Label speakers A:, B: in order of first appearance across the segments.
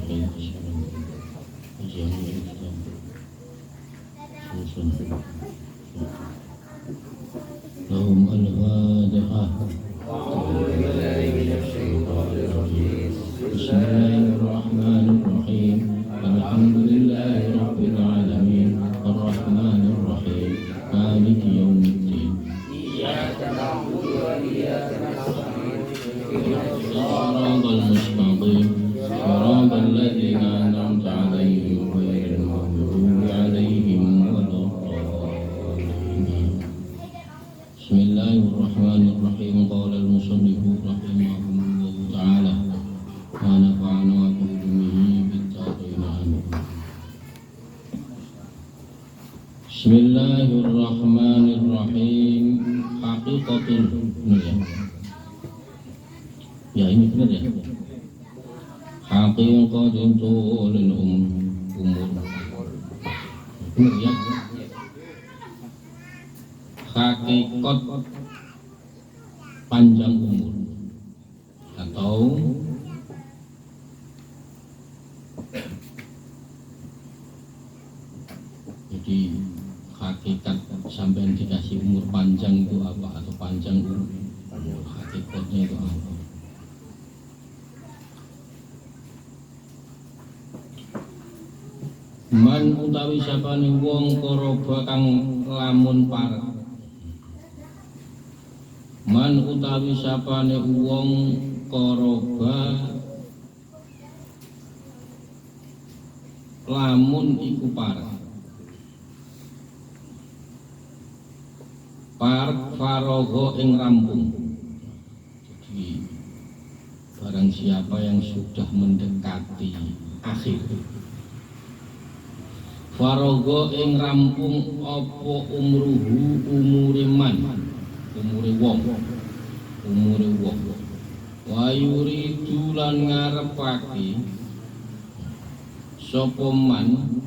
A: لهم الفاتحة. بسم الله الرحمن الرحيم الحمد لله رب العالمين الرحمن الرحيم مالك يوم الدين إياك نعبد وإياك نستعين صراط المستقيم صراط الذين أنعمت عليهم غير المغضوب عليهم ولا الضالين. بسم الله الرحمن الرحيم. قال المصنف رحمه الله تعالى ونفعنا بعلومه بالدارين آمين. بسم الله الرحمن الرحيم. حقيقة ya ini benar ya. Haqiqatun tulul umur. Benar ya. Hakikat panjang umur atau jadi hakikat sampai dikasih umur panjang itu apa, atau panjang umur hakikatnya itu apa? Man utawi sapane wong koroba kang lamun parek. Man utawi sapane wong koroba lamun iku parek. Parek farogo ing rampung. Jadi barang siapa yang sudah mendekati akhir, farogo ing rampung apa umruhu umure man, umure wong wa yuridu lan ngarepake sapa man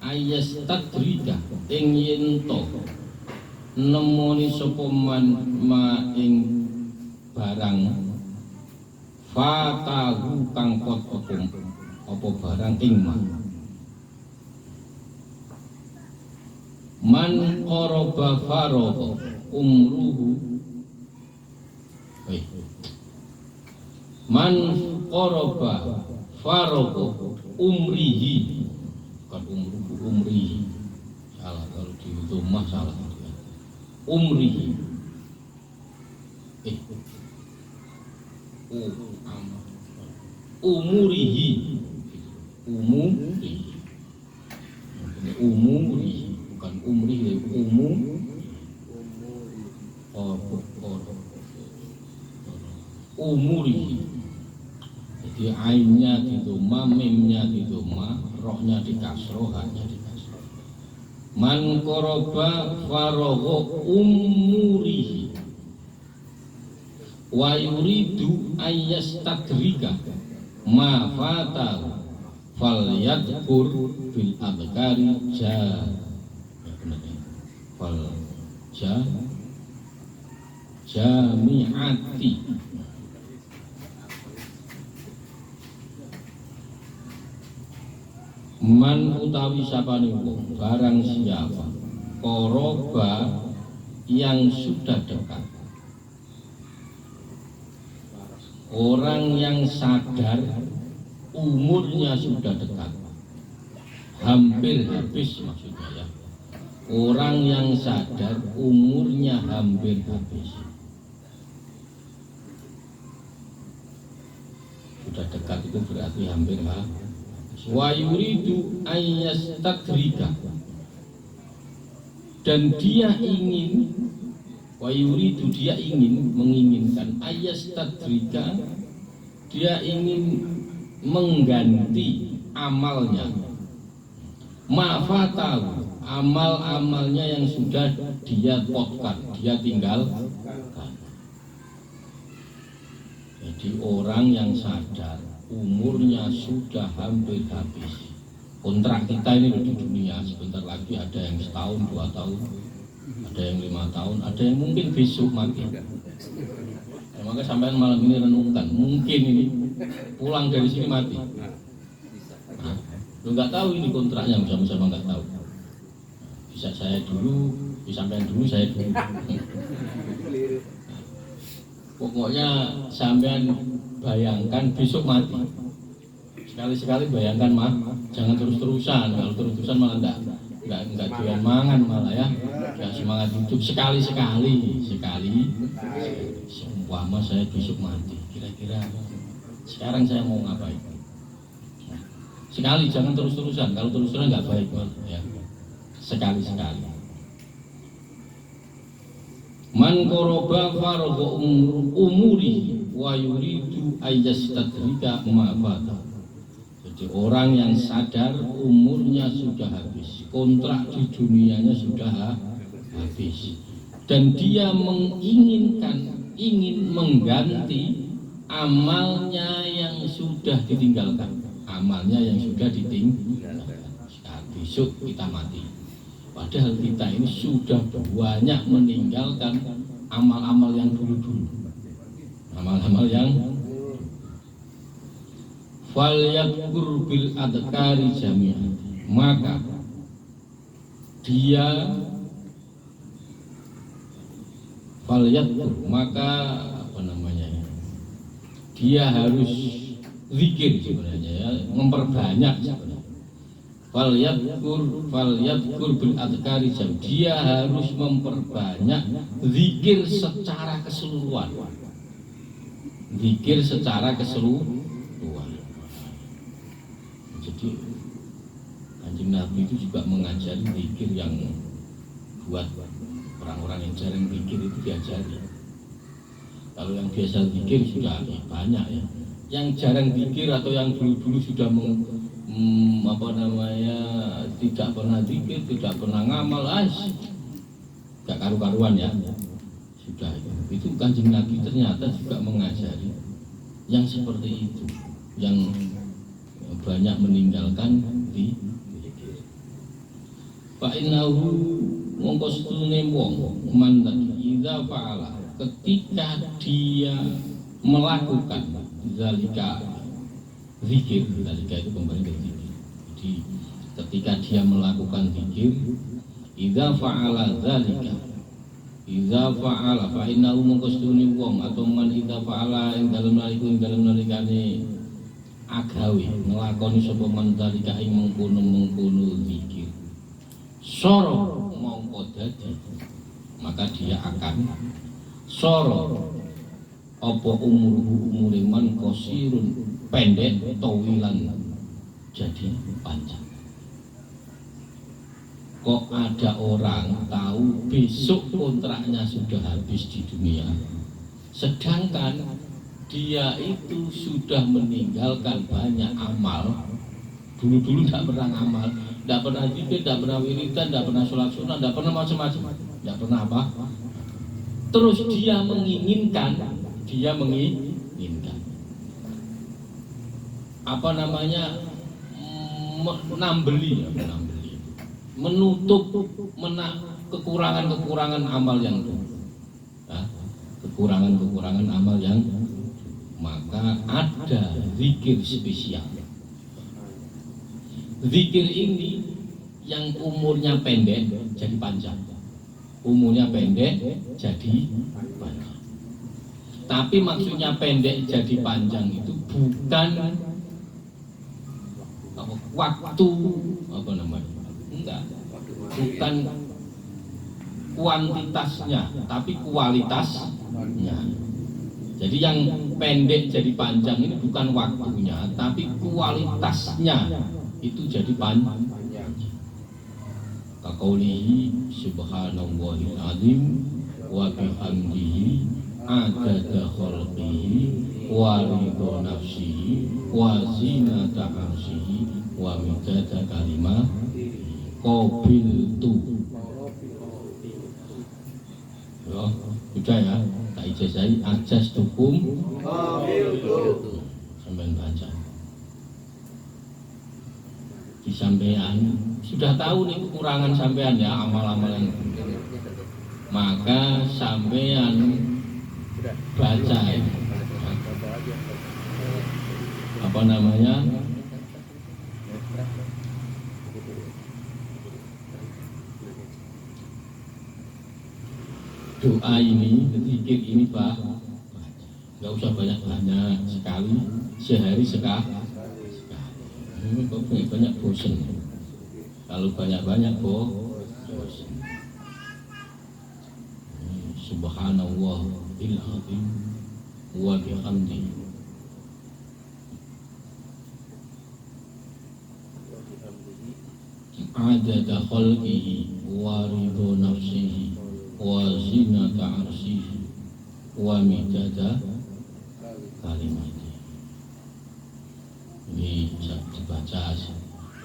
A: ayastadrika ing yen to nemoni sapa man ma ing barang fatahu kang pot apa barang ing man qoroba farogo umruhu man qoroba farogo umrihi, bukan umruhu, umrihi salah, kalau di rumah salah, umrihi umurihi bukan umri, umuri. Jadi ainnya di doma, mimnya di doma, rohnya di kasroh, hanya di kasroh. Man koroba farogo umurihi wa yuridu ayyastadrika ma fatahu falyadkur bil abkari jami'ati. Man utawi sapane wong barang siapa koroba yang sudah dekat, orang yang sadar umurnya sudah dekat, hampir habis maksudnya ya. Orang yang sadar umurnya hampir habis, sudah dekat itu berarti hampir habis. Wa yuridu ayyastadrika, dan dia ingin, wa yuridu dia ingin, menginginkan, ayyastadrika dia ingin mengganti amalnya, ma'fatahu amal-amalnya yang sudah dia potkan, dia tinggalkan. Jadi orang yang sadar umurnya sudah hampir habis. Kontrak kita ini di dunia sebentar lagi ada yang setahun, 2 tahun, ada yang 5 tahun, ada yang mungkin besok mati. Ya, maka sampai malam ini renungkan, mungkin ini pulang dari sini mati. Lu nggak tahu ini kontraknya, sama-sama nggak tahu. Bisa saya dulu, sampean dulu, saya dulu. Pokoknya sampean bayangkan besok mati. Sekali-sekali bayangkan jangan terus-terusan. Kalau terus-terusan malah enggak jualan mangan malah ya. Enggak semangat hidup. Sekali-sekali. Seumpama saya besok mati, kira-kira sekarang saya mau ngapain? Sekali, jangan terus-terusan. Kalau terus-terusan enggak baik ya. Sekali-sekali. Man qoroba faragha umuri wa yuridu ayyastadrika ma fata. Jadi orang yang sadar umurnya sudah habis, kontrak di dunianya sudah habis, dan dia ingin mengganti amalnya yang sudah ditinggalkan, Saat besok kita mati. Padahal kita ini sudah banyak meninggalkan amal-amal yang dulu-dulu. Amal-amal yang falyadkur bil adkari jami'an. Maka dia falyadkur, dia harus zikir sebenarnya ya, memperbanyak sebenarnya. Falyadkur bil adkari jam. Dia harus memperbanyak zikir secara keseluruhan. Jadi Kanjeng Nabi itu juga mengajari zikir yang buat orang-orang yang jarang zikir itu diajari. Kalau yang biasa zikir sudah banyak ya. Yang jarang zikir atau yang dulu-dulu sudah tidak pernah zikir, tidak pernah ngamal, gak karu-karuan ya. Sudah itu Kanjeng Nabi ternyata juga mengajari yang seperti itu, yang banyak meninggalkan di fa innahu mongko setune wong mantan idza fa'ala, ketika dia melakukan zalika zikir, zalika itu kembali ke zikir. Jadi ketika dia melakukan zikir, idza fa'ala zalika, idza fa'ala fa innahu mongko setune wong atau man idza fa'ala ing dalem nalikane agawe nglakoni sapa man zalika ing mengkono zikir, soro mongko dadi, maka dia akan soro apa umure man qasirun, pendek, tawilan jadi panjang. Kok ada orang tahu besok kontraknya sudah habis di dunia, sedangkan dia itu sudah meninggalkan banyak amal. Dulu-dulu tidak pernah ngamal, tidak pernah zikir, tidak pernah wiridan, tidak pernah sholat sunnah, tidak pernah macam-macam, tidak pernah apa. Terus dia menginginkan menutup kekurangan amal yang itu, kekurangan amal yang, maka ada zikir spesial. Zikir ini yang umurnya pendek jadi panjang, tapi maksudnya pendek jadi panjang itu bukan waktu bukan kuantitasnya, tapi kualitasnya. Jadi yang pendek jadi panjang ini bukan waktunya, tapi kualitasnya itu jadi panjang. Kaqaulihi subhanallahil azim wa bihamdihi adada khalqihi wa ridha nafsihi wa zinata arsyihi wa midada kalimatihi qabiltu. Ya, sudah ya, tak ijazahi ajas tukum qabiltu. Sampai baca. Di sampean sudah tahu nih kekurangan sampean ya, amal-amal yang, maka sampean baca doa ini, zikir ini Pak, nggak usah banyak-banyak, sekali sehari sekali. Kok banyak bosen. Kalau banyak-banyak bosen. Subhanallah il-azim wa bihamdihi adada khalqihi wa ridha nafsihi wa zinata arsyihi wa midada kalimatihi. Ini bisa dibaca,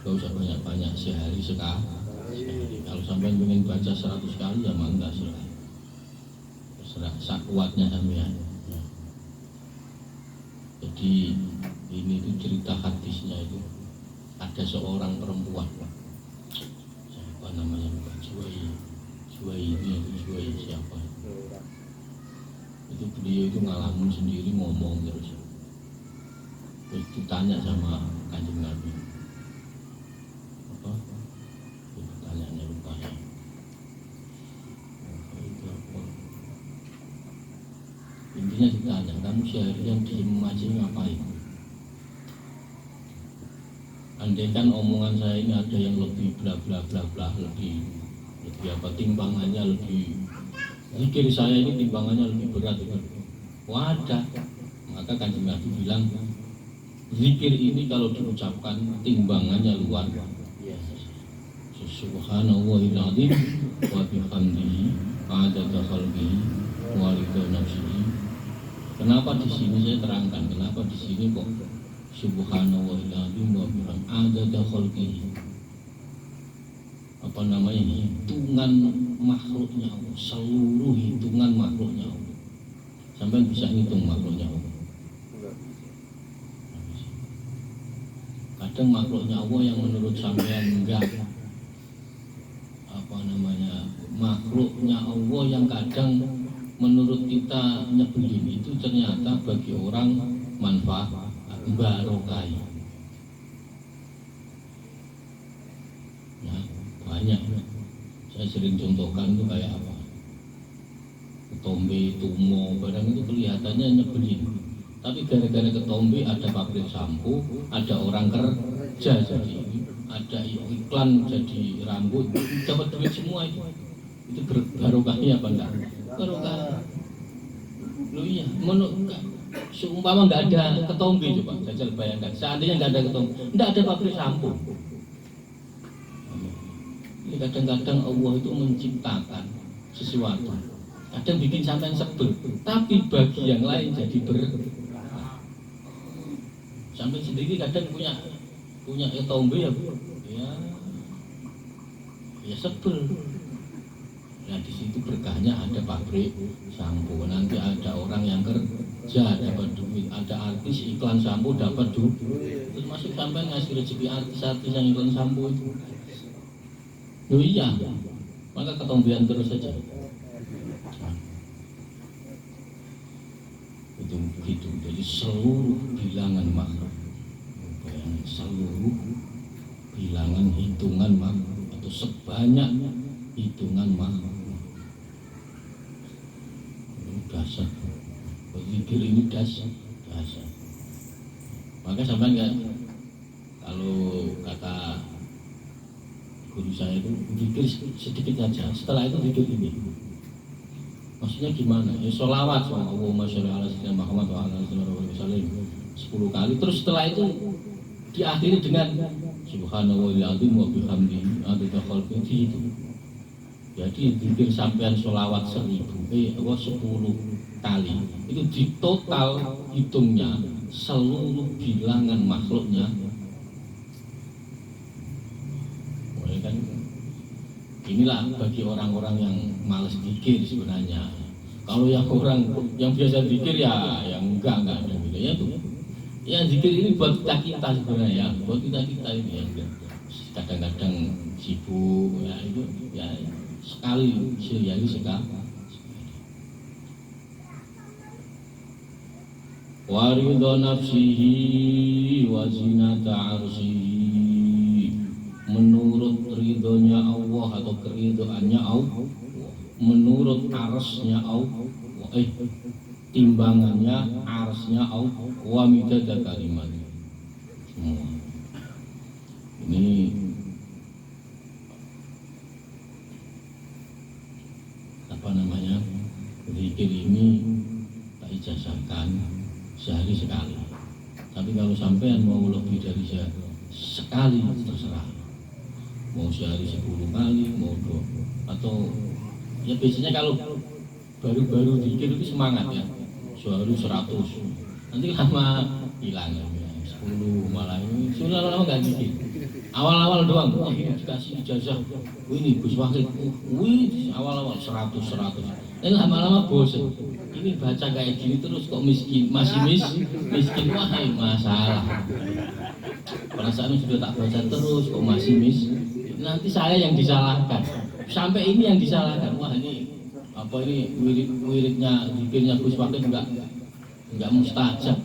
A: gak usah banyak-banyak, sehari sekali. Kalau sampai ingin baca 100 kali ya mangga silahkan, terserah sakuatnya sampean. Jadi ini itu cerita hadisnya itu, ada seorang perempuan, siapa namanya, Juwai siapa itu, beliau itu ngalamin sendiri, ngomong terus ditanya sama Kanjeng Nabi, apa pertanyaannya lupa ya, itu apa, intinya ditanya, kamu seharian diem aja ngapain? Andaikan omongan saya ini ada yang lebih bla bla bla bla, lebih apa, timbangannya lebih, zikir saya ini timbangannya lebih berat itu, wadah. Maka Kanjeng Nabi bilang, zikir ini kalau diucapkan timbangannya luar biasa. Subhanallahil azim wa bihamdihi adada khalqihi wa ridha nafsihi. Kenapa di sini saya terangkan, kenapa di sini kok subhanallahil azim wa bihamdihi adada khalqihi, apa namanya, hitungan makhluknya Allah, seluruh hitungan makhluknya Allah. Sampai bisa ngitung makhluknya Allah. Kadang makhluknya Allah yang menurut sampean enggak, apa namanya, makhluknya Allah yang kadang menurut kita nyebelin, itu ternyata bagi orang manfaat, barokah. Nah, banyak. Saya sering contohkan itu kayak apa, ketombe, tumo, barang itu kelihatannya nyebelin, tapi gara-gara ketombe ada pabrik sampo, ada orang kerja jadi, ada iklan jadi rambut, dapat duit semua itu barokahnya apa enggak? Barokah. Loh iya, seumpama nggak ada ketombe, coba jajal bayangkan, seandainya nggak ada ketombe, nggak ada pabrik sampo. Ini kadang-kadang Allah itu menciptakan sesuatu, kadang bikin sampai sebel, tapi bagi yang lain jadi sampai sendiri kadang punya ketombe ya sebel. Nah di situ berkahnya ada pabrik sampo, nanti ada orang yang kerja dapat duit, ada artis iklan sampo dapat duit, terus masuk sampai ngasih rezeki artis-artis yang iklan sampo itu. Loh iya, maka ketombean terus saja. Itu begitu. Jadi seluruh bilangan makhluk, seluruh bilangan hitungan makhluk, atau sebanyak hitungan makhluk, dasar. Zikir ini dasar. Maka sampai enggak, kalau kata guru saya itu, zikir sedikit saja, setelah itu zikir ini. Maksudnya gimana? Ya sholawat, Allahumma sholli ala sayyidina Muhammad wa ala alihi 10 kali. Terus setelah itu diakhiri dengan subhanallahil azim wa bihamdihi adada khalqihi itu. Jadi zikir sampean sholawat 1000, 10 kali. Itu di total hitungnya seluruh bilangan makhluknya. Kan inilah bagi orang-orang yang malas zikir sebenarnya. Kalau yang orang yang biasa zikir ya yang enggak ada gitu ya tuh. Ya zikir ini buat kita sebenarnya, ya, buat kita ini yang kadang-kadang sibuk ya, itu ya sekali sekali. Wa ridha nafsihi wa zinata arsyihi, menurut ridhonya Allah atau keridhoannya Allah, menurut arsnya Allah, timbangannya arsnya Allah, wa midada kalimat. Semua ini apa namanya, zikir ini tak ijazahkan sehari sekali. Tapi kalau sampean mau lebih dari sekali terserah, mau sehari 10 kali, mau 2, atau ya biasanya kalau baru-baru zikir itu semangat ya, sehari 100, nanti lama hilang ya, 10 malah ini sudah lama nggak zikir. Awal-awal doang, wah ini dikasih ijazah, ini Gus Wahid, awal-awal 100, ini lama-lama bosan. Ini baca kayak gini terus kok masih miskin, wah masalah. Perasaan sudah tak baca terus kok masih nanti saya yang disalahkan. Sampai ini yang disalahkan, wah ini apa ini wiridnya zikirnya Gus Wahid enggak mustajab.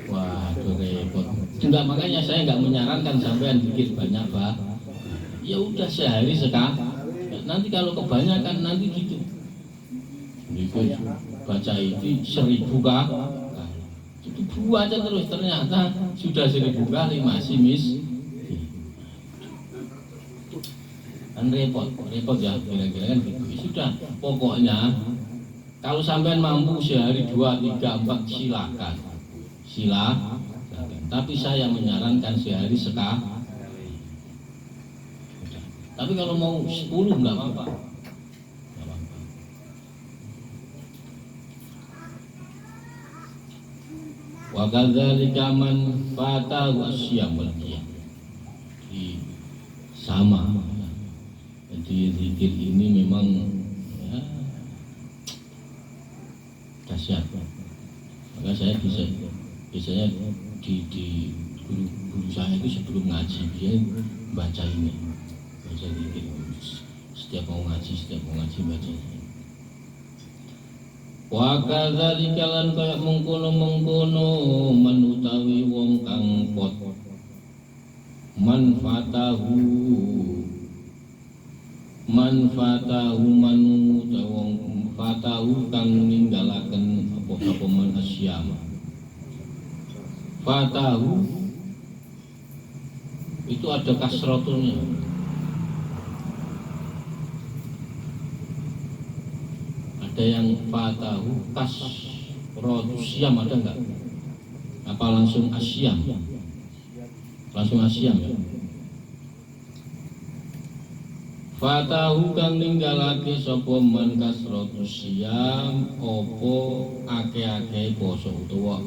A: Waduh repot. Enggak, makanya saya enggak menyarankan sampean zikir banyak, Pak. Ya udah sehari sekali. Nanti kalau kebanyakan nanti gitu. Zikir baca itu 1000 kali. Itu aja terus, ternyata sudah 1000 kali masih kan repot ya, kira-kira kan gitu. Sudah, pokoknya kalau sampean mampu sehari 2, 3, 4 silakan. Tapi saya menyarankan sehari sekali. Tapi kalau mau 10 enggak apa-apa. Wa kadzalika man fatahu asyam wal qiyam. Sama. Jadi zikir ini memang ya dahsyat. Maka saya biasanya di guru saya itu sebelum ngaji dia baca ini, baca zikir. Setiap mau ngaji baca. Wa kadzalika lan kaya mengkono manutawi wong kang pot manfaatahu manu wong fatahu kang ninggalaken apa man asyam. Fatahu itu ada kasratulnya. Ada yang fatahu kasratu syam, ada enggak? Apa langsung asyam? Langsung asyam ya. Fatahu kang ninggalake sapa man kasratu syam, apa akeh-akeh poso, utawa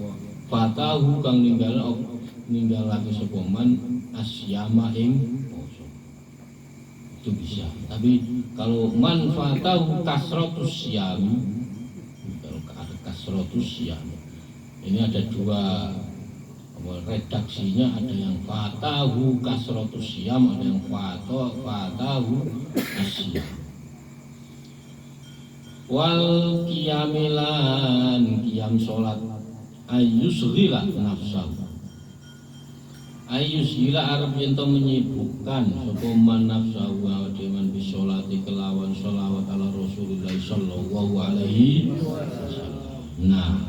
A: fatahu kang ninggalake sapa man asyama ing poso. Itu bisa. Tapi kalau man fatahu kasratu syam, kalau ada kasratu syam, ini ada dua redaksinya, ada yang fatahu kasratu syam, ada yang fatahu asyam. Wal qiyamilan qiyam salat ayyusghila nafsahu, ayyusghila arep yen to menyibukkan sapa man nafsahu wa deman bisolati kelawan sholawat ala Rasulullah sallallahu alaihi wasallam. Nah,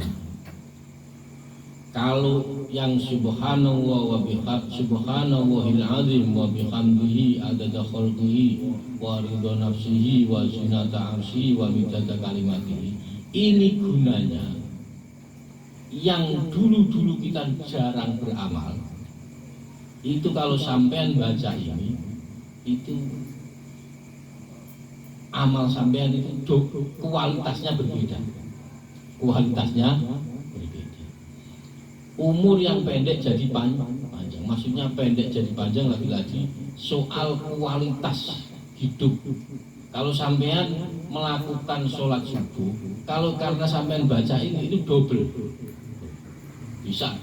A: kalau yang subhanallah wa subhanallahil azim wa bihamdihi adada khalqihi wa ridha nafsihi wa zinata arsyihi wa midada kalimatihi, ini gunanya yang dulu-dulu kita jarang beramal. Itu kalau sampean baca ini, itu amal sampean itu kualitasnya berbeda. Umur yang pendek jadi panjang, maksudnya pendek jadi panjang, lagi-lagi soal kualitas hidup. Kalau sampean melakukan sholat subuh, kalau karena sampean baca ini itu double, bisa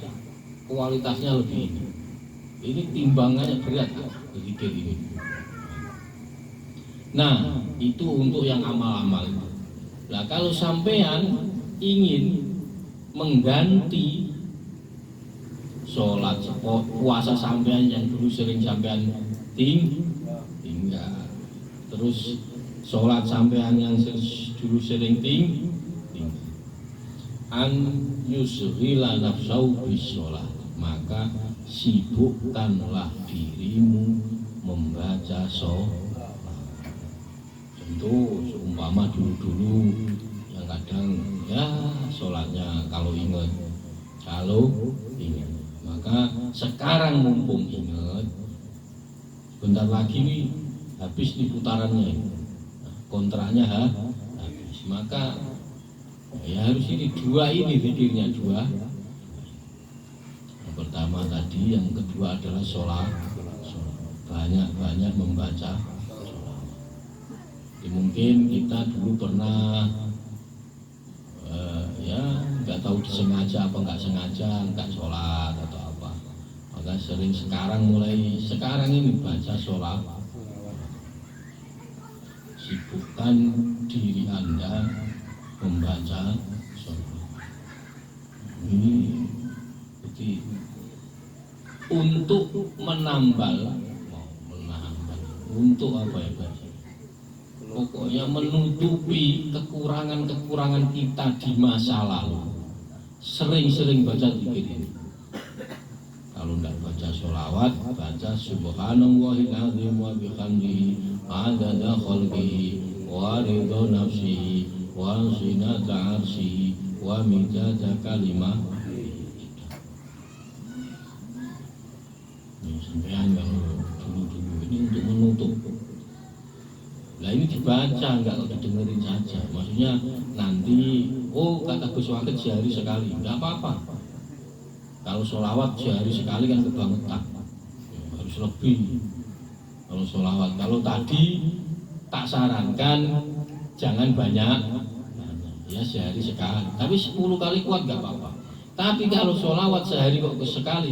A: kualitasnya lebih ini. Ini timbangannya berat zikir ini. Nah, itu untuk yang amal-amal. Nah, kalau sampean ingin mengganti sholat puasa sampean yang dulu sering sampean tinggal, terus sholat sampean yang dulu sering tinggi an yusghila nafsau bis sholat, maka sibukkanlah dirimu membaca sholat. Tentu seumpama dulu-dulu yang kadang ya sholatnya kalau ingat, maka sekarang mumpung ingat, bentar lagi nih habis nih putarannya, kontraknya habis, maka ya harus ini dua ini pikirnya dua. Yang pertama tadi, yang kedua adalah sholat. Banyak-banyak membaca sholat. Mungkin kita dulu pernah ya nggak tahu disengaja apa nggak sengaja nggak sholat atau apa, maka sering mulai sekarang ini baca sholat. Sibukkan diri Anda membaca sholat. Ini untuk menambal, untuk apa ya Pak? Pokoknya menutupi kekurangan-kekurangan kita di masa lalu. Sering-sering baca zikir ini. Kalau tidak baca sholawat, baca subhanallahil azim wa bihamdihi adada khalqihi wa ridha nafsihi wa zinata arsyihi wa midada kalimah. Ini sampean yang dulu-dulu ini untuk menutup. Nah ini dibaca, enggak kalau didengerin saja. Maksudnya nanti, kata Gus Wakil sehari sekali, enggak apa-apa. Kalau sholawat sehari sekali kan kebangetan, harus lebih. Kalau sholawat, kalau tadi tak sarankan jangan banyak, ya sehari sekali. Tapi 10 kali kuat enggak apa-apa. Tapi kalau sholawat sehari kok sekali,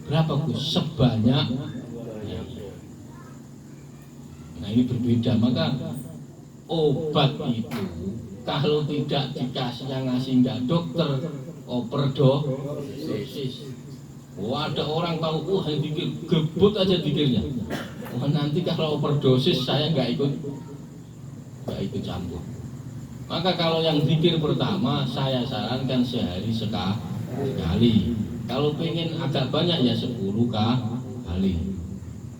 A: berapa Gus? Sebanyak. Nah ini berbeda, maka obat itu kalau tidak dikasih yang ngasih enggak dokter, overdosis. Ada orang tahu, dikir gebut aja dikirnya. Nanti kalau overdosis saya enggak ikut campur. Maka kalau yang zikir pertama saya sarankan sehari sekali. Kalau pengen agak banyak ya 10 kali.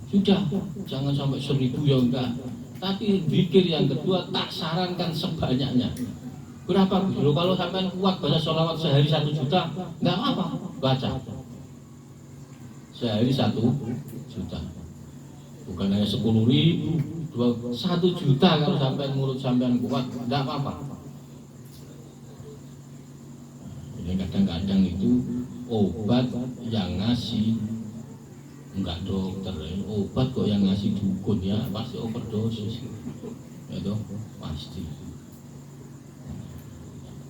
A: Sudah, jangan sampai 1000 ya enggak. Tapi zikir yang kedua tak sarankan sebanyaknya. Berapa? Kalau sampai kuat baca sholawat sehari 1 juta, enggak apa-apa, baca. Sehari 1 juta. Bukan hanya 10.000, 1 juta kalau sampai mulut sampean kuat, enggak apa-apa. Ini kadang-kadang itu obat yang ngasih enggak dokter, obat kok yang ngasih dukun ya pasti overdosis, itu pasti.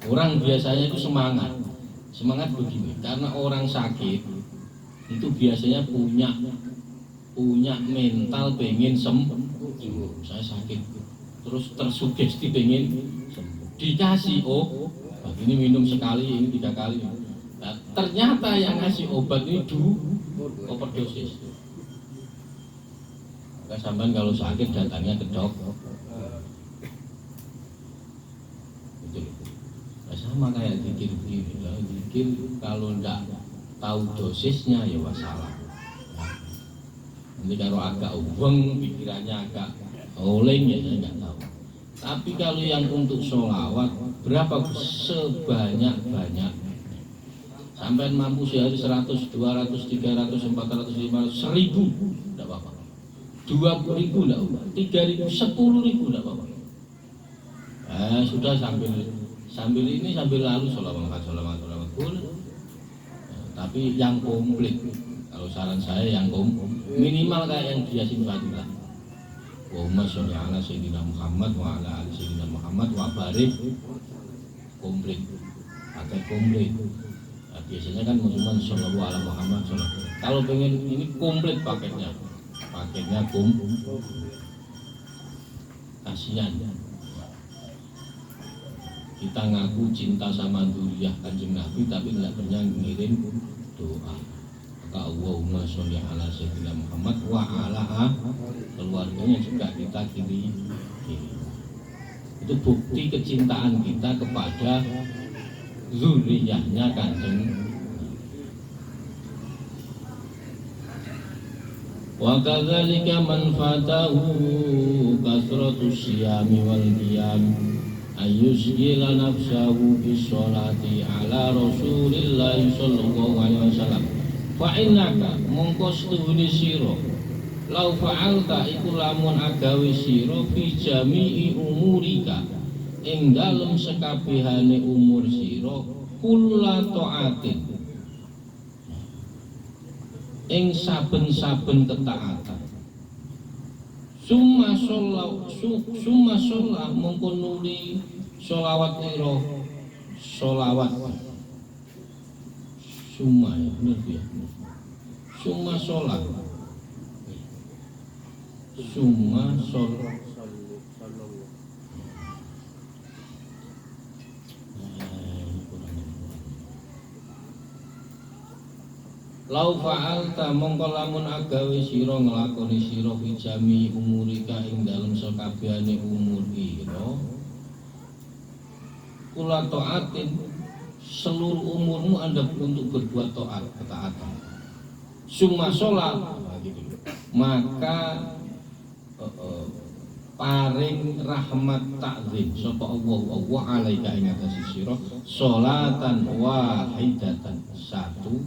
A: Orang biasanya itu semangat begini, karena orang sakit itu biasanya punya mental pengen sembuh. Saya sakit, terus tersugesti pengen sembuh, dikasih ini minum sekali, ini 3 kali. Nah, ternyata yang ngasih obat ini overdosis. Maka sampean kalau sakit datangnya ke dokter. Gitu. Nah, sama kayak zikir. Zikir kalau enggak tahu dosisnya ya masalah. Nanti kalau agak ubeng pikirannya agak oleng ya saya enggak tahu. Tapi kalau yang untuk sholawat berapa sebanyak-banyak. Sampai mampu sehari 100, 200, 300, 400, 500, 1000 tidak apa-apa, 20.000 tidak apa-apa, 3.000, 10.000 tidak apa-apa. Sudah sambil lalu sholawat boleh. Tapi yang komplit, kalau saran saya yang minimal kayak yang Yasin Fatilah. Allahumma sholli ala sayyidina Muhammad wa ala ali sayyidina Muhammad wa barik, komplit, pakai komplit. Biasanya kan cuma shollallahu ala Muhammad shollallahu. Kalau pengen ini komplit paketnya kasihan. Kita ngaku cinta sama dzurriyyah Kanjeng Nabi tapi tidak pernah ngirim doa. Maka Allahumma sholli ala sayyidina Muhammad wa ala keluarga sirahnya juga kita kiri. Itu bukti kecintaan kita kepada zuriyahnya Kanjeng. Wa kadzalika man fatahu kasratus siyami wal qiyam ayyusghila nafsahu bis sholati ala Rasulillah sallallahu alaihi wasallam fa innaka mongko stuhune sira lau fa'alta iku lamun agawe sira fi jami'i umurika ing dalem sekabehane umur sira kulla taatin ing saben-saben ketaatan summa sholat mongko nuli sholawat ira sholawat summa ya bener ya summa sholat summa sholat lau fa'alta mongko lamun agawe sira nglakoni sira fi jami umurika ing dalem sakabehane umur ira kula taatin seluruh umurmu Anda untuk berbuat taat ketaatan summa sholat maka paring rahmat takzim sapa Allah alaika ing atase sira sholatan wahidatan satu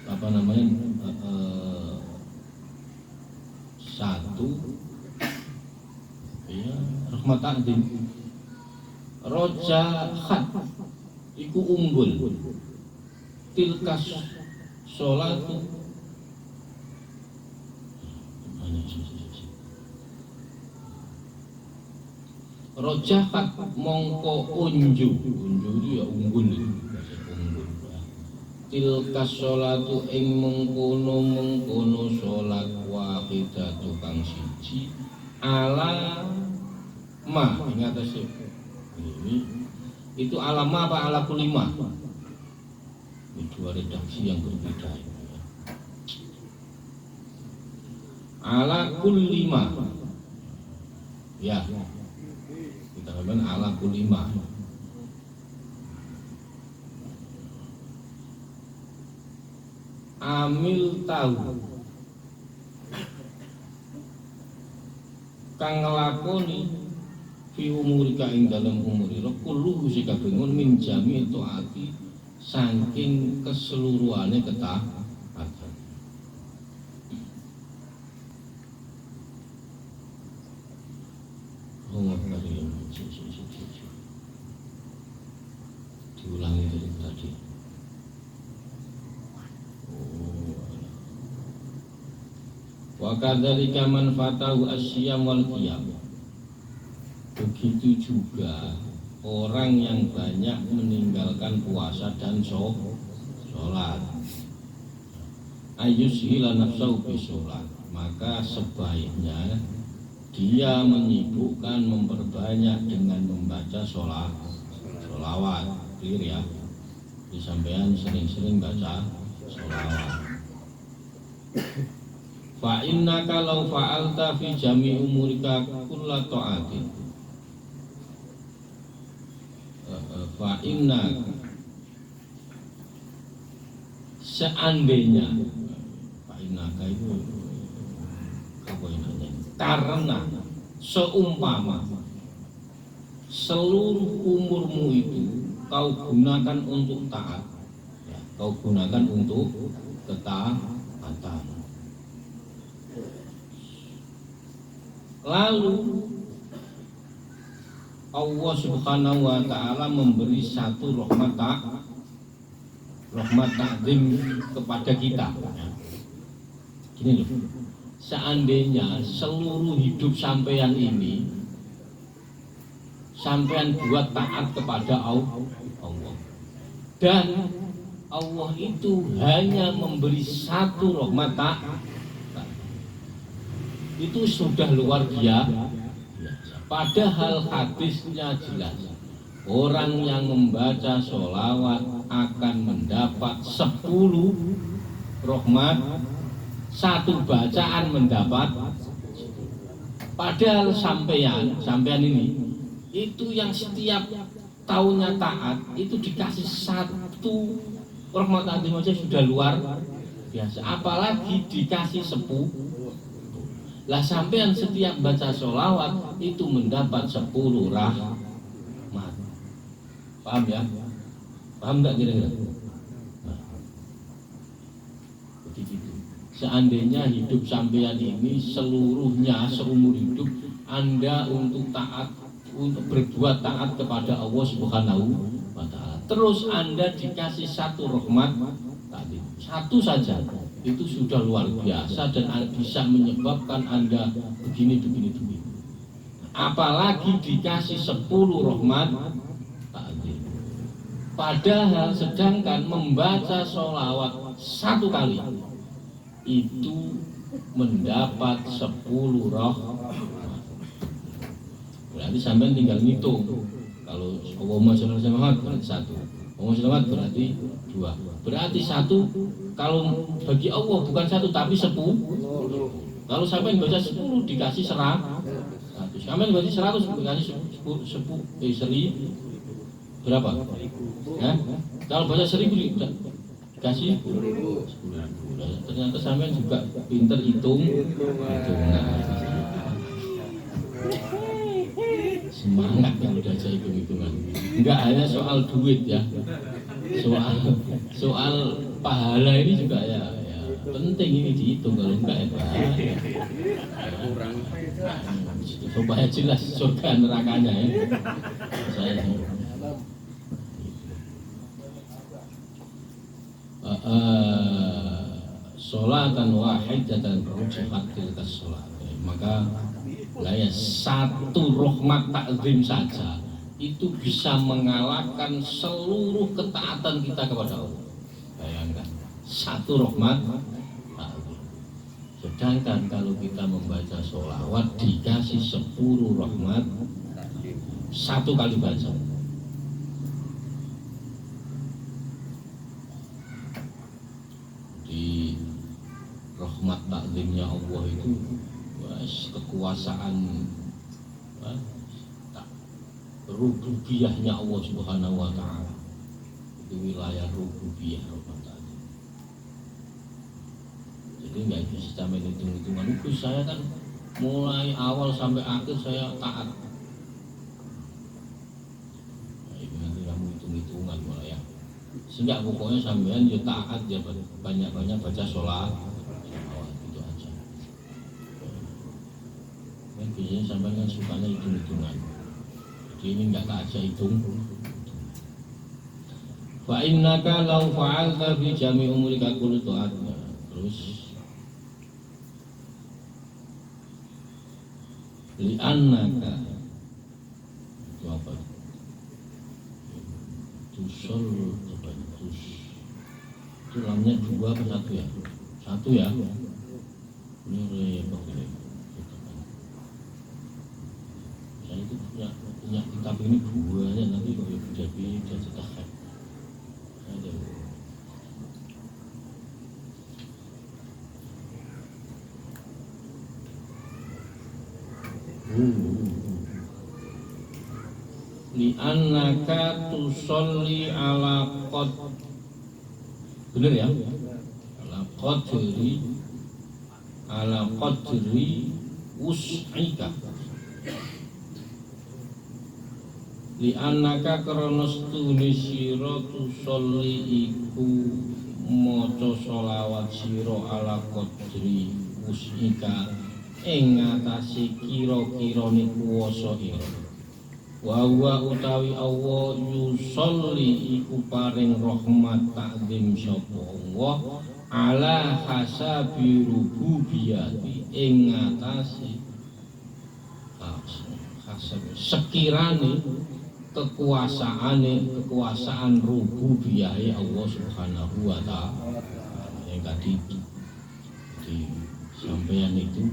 A: apa namanya satu ya rahmat takdim roja khat iku unggul tilkas sholatu roja khat mongko unju itu ya unggul tilkas sholatu ing mengkono sholat wahidatu kang siji ala ma ingat sih ini itu alama apa ala kulima ini dua redaksi yang berbeda ala kulima ya kita katakan ala kulima amil tahu kang nglakoni fi umurika ing dalem umurira kulluhu sikabehun min jami taati saking keseluruhane ketaatan diulangi dari tadi. Wa kadzalika man fatahu asyam wal qiyam. Begitu juga orang yang banyak meninggalkan puasa dan sholat. Ayyushila nafsahu bi sholat, maka sebaiknya dia menyibukkan memperbanyak dengan membaca sholawat. Clear ya, disampaikan sering-sering baca sholawat. Fa innaka law fa'alta fi jami umurika kulla ta'atin. Fa innaka seandainya fa innaka itu apa ini? Karena seumpama seluruh umurmu itu kau gunakan untuk taat, ya, kau gunakan untuk ketaatan. Lalu Allah Subhanahu wa ta'ala memberi satu rahmat takzim kepada kita. Gini loh, seandainya seluruh hidup sampean ini sampean buat taat kepada Allah dan Allah itu hanya memberi satu rahmat takzim, itu sudah luar biasa. Padahal hadisnya jelas, orang yang membaca sholawat akan mendapat 10 rahmat satu bacaan mendapat. Padahal sampean ini itu yang setiap tahunnya taat itu dikasih satu rahmat azim aja sudah luar biasa, apalagi dikasih 10. Lah sampean setiap baca sholawat itu mendapat 10 rahmat. Paham ya? Paham nggak kira-kira? Nah, begitu. Seandainya hidup sampean ini seluruhnya seumur hidup Anda untuk taat, untuk berbuat taat kepada Allah Subhanahu wa Ta'ala, terus Anda dikasih satu rahmat tadi, satu saja, itu sudah luar biasa dan bisa menyebabkan Anda begini. Apalagi dikasih 10 rahmat tadi. Padahal sedangkan membaca sholawat satu kali itu mendapat 10 rahmat. Berarti sampai tinggal ngitung. Kalau Allahumma sholli ala Muhammad berarti 1, Allahumma sholli ala berarti 2. Berarti 1 kalau bagi Allah bukan 1 tapi 10. Kalau sampai baca 10 dikasih 100. Sampai baca 100 dikasih 10 berapa? Kalau baca 1000 dikasih 10.000. Ternyata sampai juga pinter hitung. Semangat yang udah saya hitung-hitungan. Enggak hanya soal duit ya, soal pahala ini juga ya penting ini dihitung. Kalau enggak ya kurang. Supaya jelas surga nerakanya ya. Saya sholatan wahidatan rujihat tilka sholat. Maka ya satu rahmat takzim saja itu bisa mengalahkan seluruh ketaatan kita kepada Allah. Bayangkan, satu rahmat takzim. Sedangkan kalau kita membaca sholawat dikasih 10 rahmat satu kali baca. Di rahmat takzimnya Allah itu kekuasaan rububiyahnya Allah Subhanahu wa Ta'ala. Itu wilayah rububiyah rahmat takzim. Jadi nggak bisa sampai hitung-hitungan. Saya kan mulai awal sampai akhir saya taat. Nah, itu nanti kamu hitung-hitungan malah ya. Sehingga pokoknya sampean ya taat ya, banyak-banyak baca sholat. Itu aja. Kan biasanya sampean kan sukanya hitung-hitungan. Jadi ini enggak tak aja hitung. Fa innaka law fa'alta fi jami' umrika kullu ta'atna. Terus li'annaka itu apa? Tusul itu lamnya 2 atau 1 ya? 1 ya? Ini repot ini. Saya itu punya kitab ini 2 nya, nanti kalau jadi cetak. Ada. Li'annaka tusolli ala qad, bener ya? Ala qadri wus'ika. Li'annaka karena stune sira tusolli iku maca sholawat sira ala qadri wus'ika ing ngatasi kira-kirane kuwasa ira. Wa utawi Allah yusolli iku paring rahmat takzim sapa Allah ala hasabi rububiyati ing ngatasi sekirane kekuasaan rububiyahe Allah Subhanahu wa Ta'ala. Yang tadi di sampeyan itu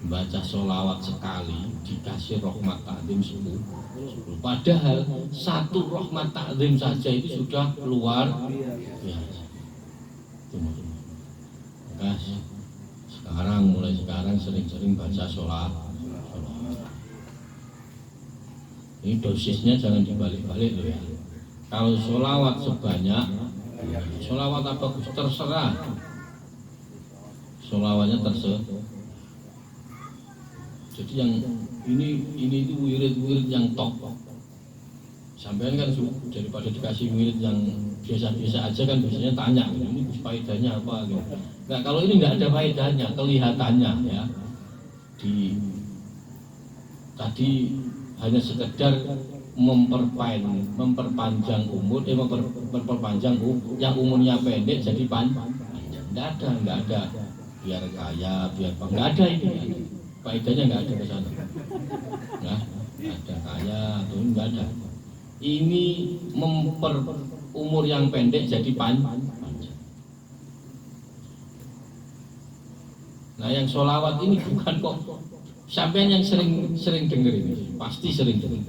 A: baca sholawat sekali dikasih rahmat takzim 10. Padahal satu rahmat takzim saja itu sudah luar biasa. Maka sekarang sering-sering baca sholat. Ini dosisnya jangan dibalik-balik loh ya. Kalau sholawat sebanyak, sholawat apa terserah. Sholawatnya terserah. Jadi yang ini itu wirid-wirid yang top. Sampean kan daripada dikasih wirid yang biasa-biasa aja kan biasanya tanya ini faedahnya apa gitu. Nah kalau ini nggak ada faedahnya, kelihatannya ya. Tadi hanya sekedar memperpanjang umur, memperpanjang yang umurnya pendek jadi panjang. Nggak ada biar kaya, biar apa, nggak ada ini. Faedahnya nggak ada ke sana. Nah, ada kaya atau nggak ada. Ini umur yang pendek jadi panjang. Nah, yang sholawat ini bukan kok. Sampai yang sering dengar ini, pasti sering dengar.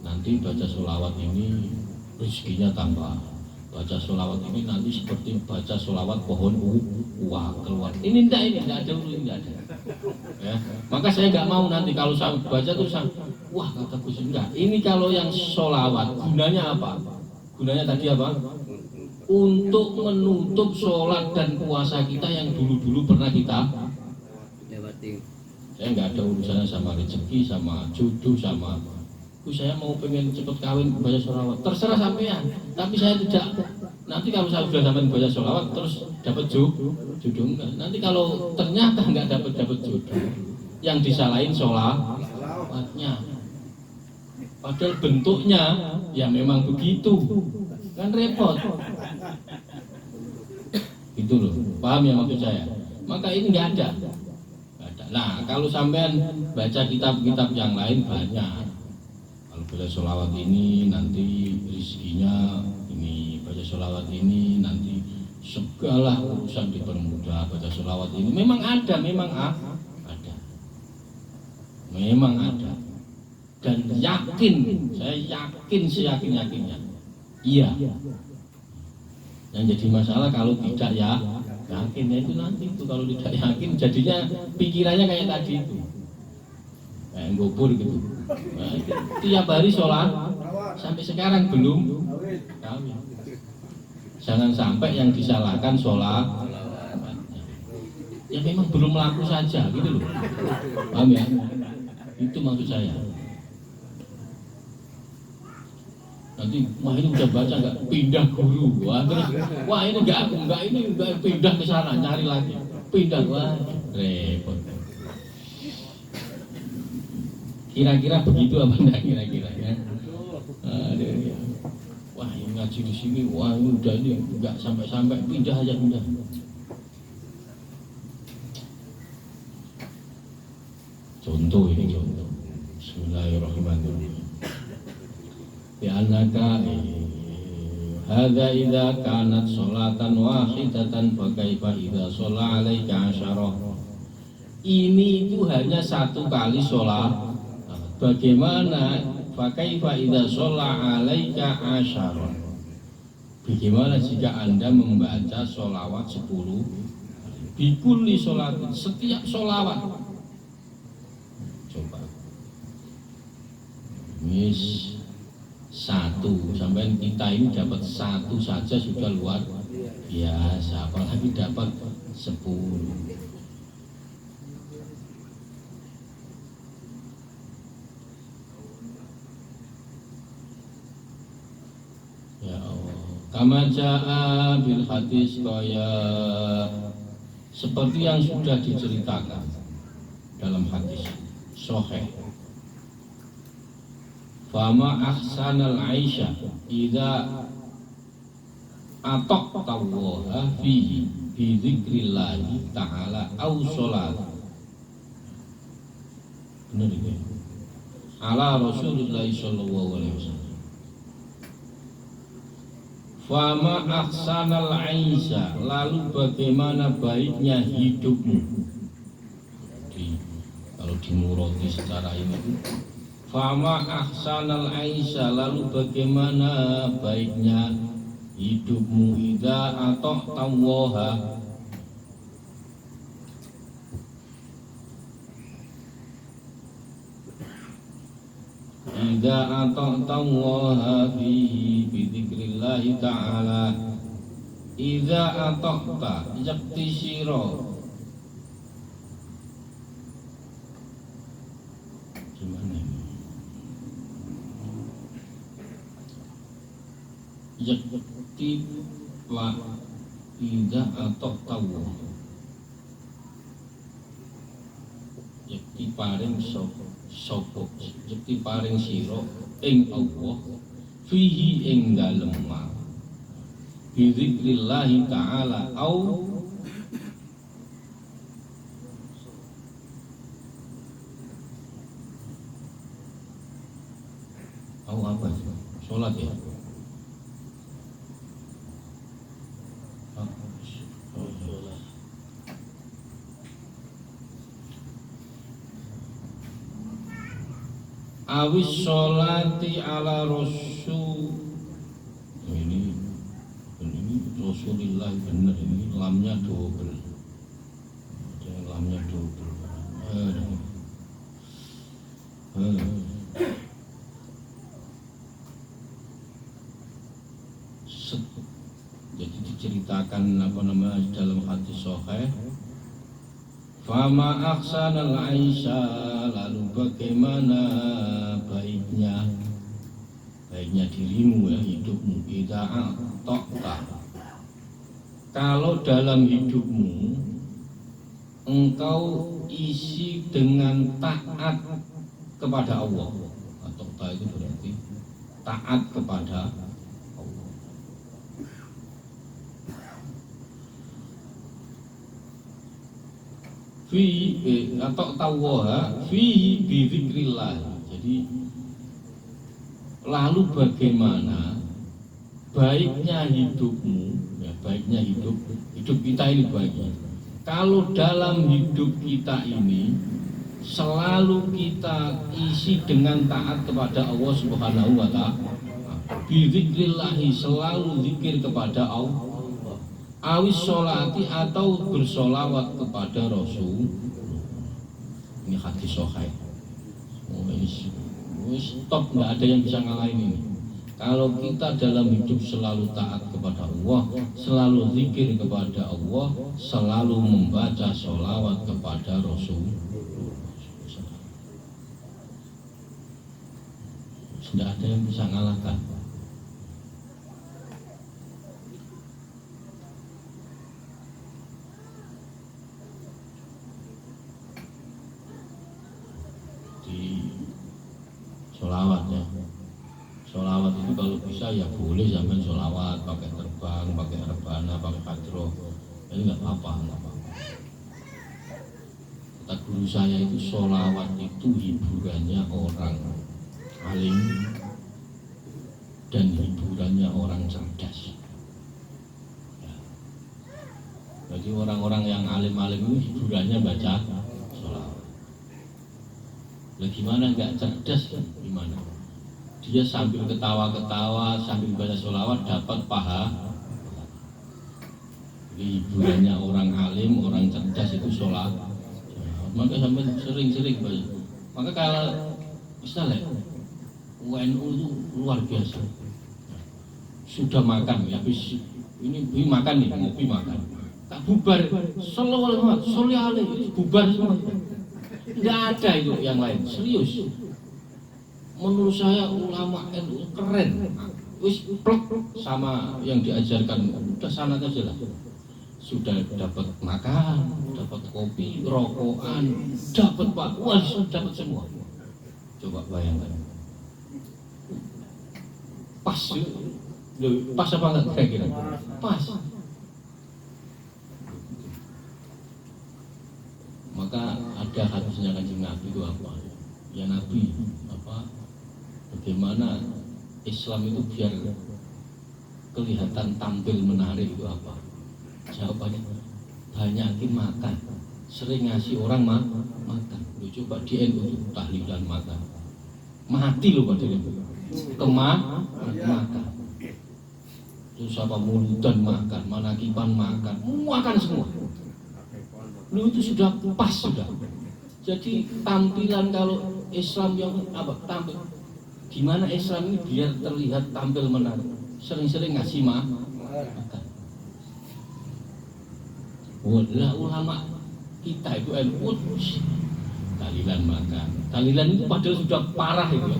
A: Nanti baca sholawat ini rezekinya tambah. Baca sholawat ini nanti seperti baca sholawat pohon uang keluar. Ini enggak ada. Ya. Maka saya nggak mau nanti kalau saya baca terus wah kata Gus enggak. Ini kalau yang sholawat gunanya apa? Gunanya tadi apa? Untuk menutup sholat dan puasa kita yang dulu pernah kita lewati. Saya nggak ada urusannya sama rezeki, sama jodoh, sama saya mau pengen cepet kawin baca sholawat. Terserah sampean, tapi saya tidak. Nanti kalau saya sudah sampai baca sholawat terus dapat jodoh enggak. Nanti kalau ternyata nggak dapat jodoh, yang disalahin sholawatnya. Padahal bentuknya ya memang begitu, kan repot. Itu loh, paham ya maksud saya? Maka ini nggak ada. Nah, kalau sampean baca kitab-kitab yang lain banyak. Kalau baca sholawat ini nanti rezekinya ini, baca sholawat ini nanti segala urusan dipermudah. Baca sholawat ini memang ada. Memang ada. Dan saya yakin seyakin-yakinnya. Iya. Yang jadi masalah kalau tidak ya yakin itu nanti itu kalau tidak yakin jadinya pikirannya kayak tadi itu kayak ngobur gitu. Nah, tiap hari sholat sampai sekarang belum kawin. Jangan sampai yang disalahkan sholat ya memang belum laku saja gitu loh, paham ya? Itu maksud saya. Nanti wah ini udah baca nggak pindah guru, wah terus wah ini nggak pindah ke sana nyari lagi pindah, wah repot. Kira-kira begitu apa enggak kira-kira ya? Wah ini ngaji di sini, wah ini udah ini nggak sampai pindah aja pindah. Contoh ini contoh. Bismillahirrahmanirrahim. Bi'annaka hadza idza kanat sholatan wahidatan fa kaifa idza shalla 'alaika 'asyarah. Ini itu hanya satu kali sholat. Bagaimana fa kaifa idza shalla 'alaika 'asyarah? Bagaimana jika Anda membaca sholawat 10 bikulli sholat, setiap sholawat. Coba mis satu, sampai kita ini dapat satu saja sudah luar biasa, apalagi dapat 10. Ya Allah, kama jaa bil hadis kaya seperti yang sudah diceritakan dalam hadis sahih. Fama ahsanal aisha idza ataqtallaha fihi bi dzikrillahi ta'ala au sholat. Benar ini ala Rasulullah sallallahu alaihi wasallam. Fama ahsanal aisha, lalu bagaimana baiknya hidupmu. Kalau dimuroti secara ini, fama ahsanal aisha, lalu bagaimana baiknya hidupmu idza ata'tallaha idza ata'ta Allah fihi bi dzikrillah ta'ala idza ata'ta yakti sira gimana yakti la idza ata'ta Allah yakti paring sapa yakti paring sira ing Allah fihi ing dalem ma bi dzikrillah ta'ala au apa salat ya awis sholati ala rasul ini Rasulullah benar ini lamnya double lamnya double jadi diceritakan dalam hadis sahih fama aksanal aisha lalu bagaimana baiknya dirimu ya hidupmu idza a'taqta kalau dalam hidupmu engkau isi dengan taat kepada Allah atau itu berarti taat kepada Allah fi atau tawaha fi bi dzikrillah. Jadi lalu bagaimana baiknya hidupmu ya, baiknya hidup kita ini baiknya kalau dalam hidup kita ini selalu kita isi dengan taat kepada Allah Subhanahu wa ta'ala bi dzikrillah, selalu zikir kepada Allah awis sholati atau bersolawat kepada Rasul. Ini hadis sahih. Stop, nggak ada yang bisa ngalahin ini. Kalau kita dalam hidup selalu taat kepada Allah, selalu zikir kepada Allah, selalu membaca sholawat kepada Rasul, tidak ada yang bisa ngalahkan. Sholawat ya, sholawat itu kalau bisa ya boleh zaman sholawat pakai terbang, pakai rebana, pakai kadro, ini nggak apa-apa. Kata guru saya itu sholawat itu hiburannya orang alim dan hiburannya orang cerdas. Ya. Jadi orang-orang yang alim-alim itu hiburannya baca sholawat. Lah gimana nggak cerdas gimana? Dia sambil ketawa-ketawa sambil baca sholawat dapat pahala. Jadi hiburannya orang alim, orang cerdas itu sholawat. Maka sampai sering-sering baca. Maka kalau misalnya WNU itu luar biasa. Sudah makan ya habis ini makan nih, ngopi makan. Tak bubar, sholawat, bubar semua. Tidak ada itu yang lain, serius. Menurut saya ulama NU keren. Wis plek sama yang diajarkan, udah sana aja lah. Sudah dapat makan, dapat kopi, rokokan, dapat Pak, wah dapat semua. Coba bayangkan. Pas, pas apa enggak kira-kira? Pas. Maka ada hadisnya Kanjeng Nabi itu apa? Ya Nabi apa? Bagaimana Islam itu biar kelihatan tampil menarik itu apa? Jawabannya banyakin makan, sering ngasih orang makan. Lu coba di NU tahlilan makan, mati lo pada itu. Makan. Terus apa mulutan makan, manakipan makan semua. Lu itu sudah pas sudah. Jadi tampilan kalau Islam yang apa tampil Gimana Islam ini biar terlihat tampil menarik? Sering-sering ngasih makan. Wah, ulama kita itu NU tahlilan makan. Tahlilan itu padahal sudah parah itu.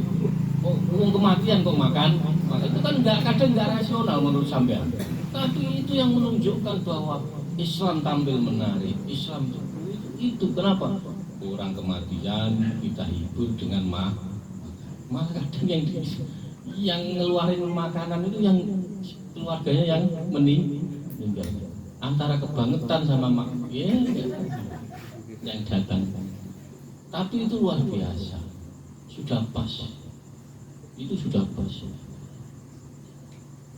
A: Uang kematian kok makan. Maka itu kan kadang nggak rasional menurut sampean. Tapi itu yang menunjukkan bahwa Islam tampil menarik. Islam itu kenapa? Orang kematian kita hibur dengan malah kadang yang ngeluarin makanan itu yang keluarganya yang meninggal. Antara kebangetan sama yang datang. Tapi itu luar biasa. Sudah pas. Itu sudah pas.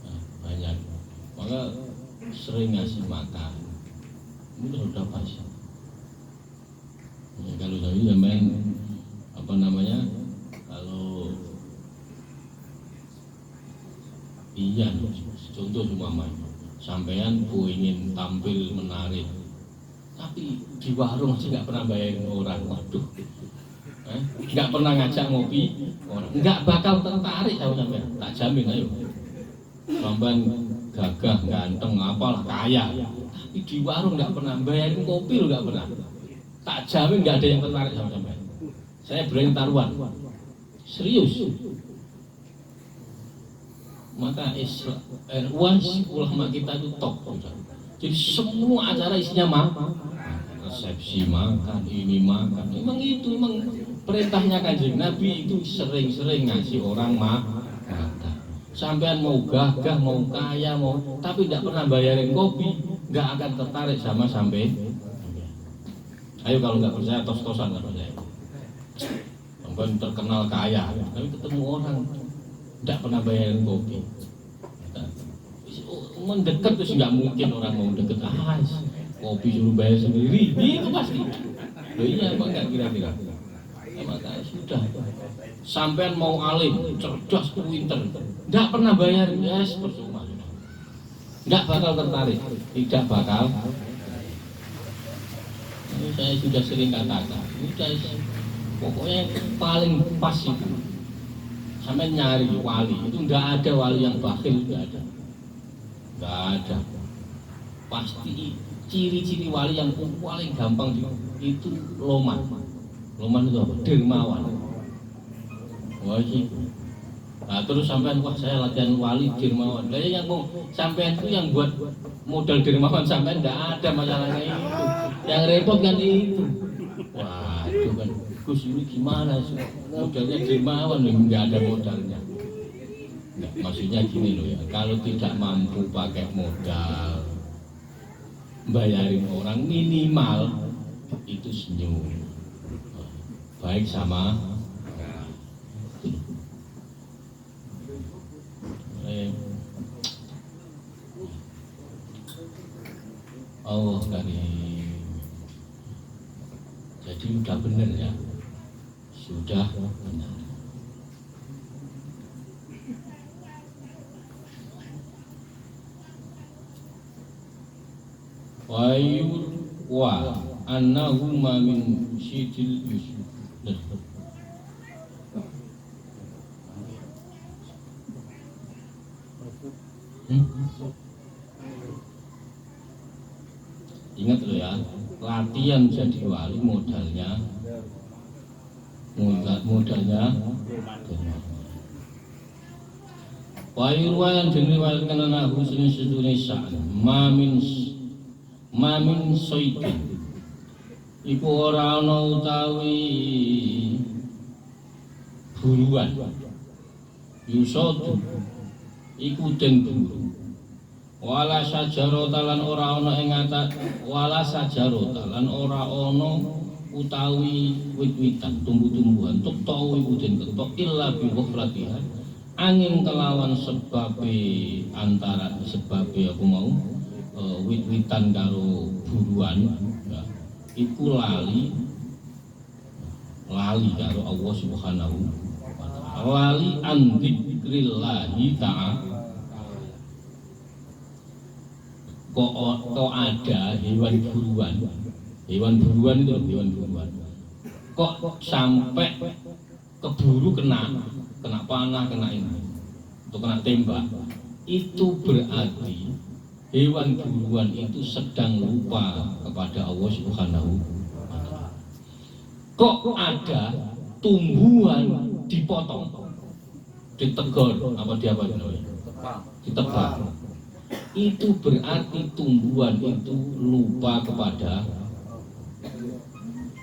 A: Nah, banyak. Maka sering ngasih makan. Itu sudah pas. Ya, kalau tadi zaman kalau iya, contoh umpamanya sampean ingin tampil menarik, tapi di warung aja nggak pernah bayarin orang, waduh, nggak pernah ngajak ngopi orang, nggak bakal tertarik sama sampean, tak jamin ayo. Sampean gagah, ganteng, apalah kaya, tapi di warung nggak pernah bayarin kopi, lo nggak pernah, tak jamin nggak ada yang tertarik sama sampean. Saya berani taruhan, serius. Maka Islam, ulama kita itu top. Jadi semua acara isinya resepsi makan, ini makan. Memang itu perintahnya Kanjeng Nabi itu sering-sering ngasih orang makan. Sampean mau gagah, mau kaya, tapi tidak pernah bayarin kopi, nggak akan tertarik sama sampean. Ayo kalau nggak percaya tos-tosan nggak percaya. Sampean terkenal kaya, tapi ketemu orang tidak pernah bayarin kopi. Mendekat terus nggak mungkin orang mau deket. Kopi suruh bayar sendiri, itu pasti. Loh iya apa nggak kira-kira? Maka sudah. Sampean mau alim, cerdas, pinter, nggak pernah bayar, percuma. Nggak bakal tertarik, tidak bakal. Ini saya sudah sering katakan. Pokoknya paling pas itu. Sampai nyari wali itu nggak ada wali yang bakhil, nggak ada. Pasti ciri-ciri wali yang paling gampang itu loman itu apa? Dermawan. Wah itu. Nah terus sampean saya latihan wali dermawan. Lah yang mau sampean itu yang buat modal dermawan sampean nggak ada masalahnya itu. Yang repot kan itu. Wah itu kan. Gus ini gimana sih? Modalnya dermawan nggak ada modalnya. Nggak, maksudnya gini loh ya, kalau tidak mampu pakai modal bayarin orang minimal itu senyum baik sama Allah Karim. Jadi udah bener ya. Sudah benar. Wa annahu ma min syidil yusuf. Ingat loh ya, latihan jadi wali modalnya wa yurwayan diriwayatkan ana husni Indonesia mamin soitin iku ora ana utawi buruan yusod iku den buru wala sajarota lan ora ana ing ora ana utawi wit-witan tumbuh-tumbuhan tuk tau iku den ketok illa bi wafratiha angin kelawan sebabe aku mau wit-witan karo buruan ya, iku lali karo Allah Subhanahu wa ta'ala lali an dzikrillahi ta'ala kok ada hewan buruan itu kok sampai keburu kena panah, kena ini, atau kena tembak, itu berarti hewan buruan itu sedang lupa kepada Allah Subhanahu wa Ta'ala. Kok ada tumbuhan dipotong, ditegur, ditebang. Itu berarti tumbuhan itu lupa kepada.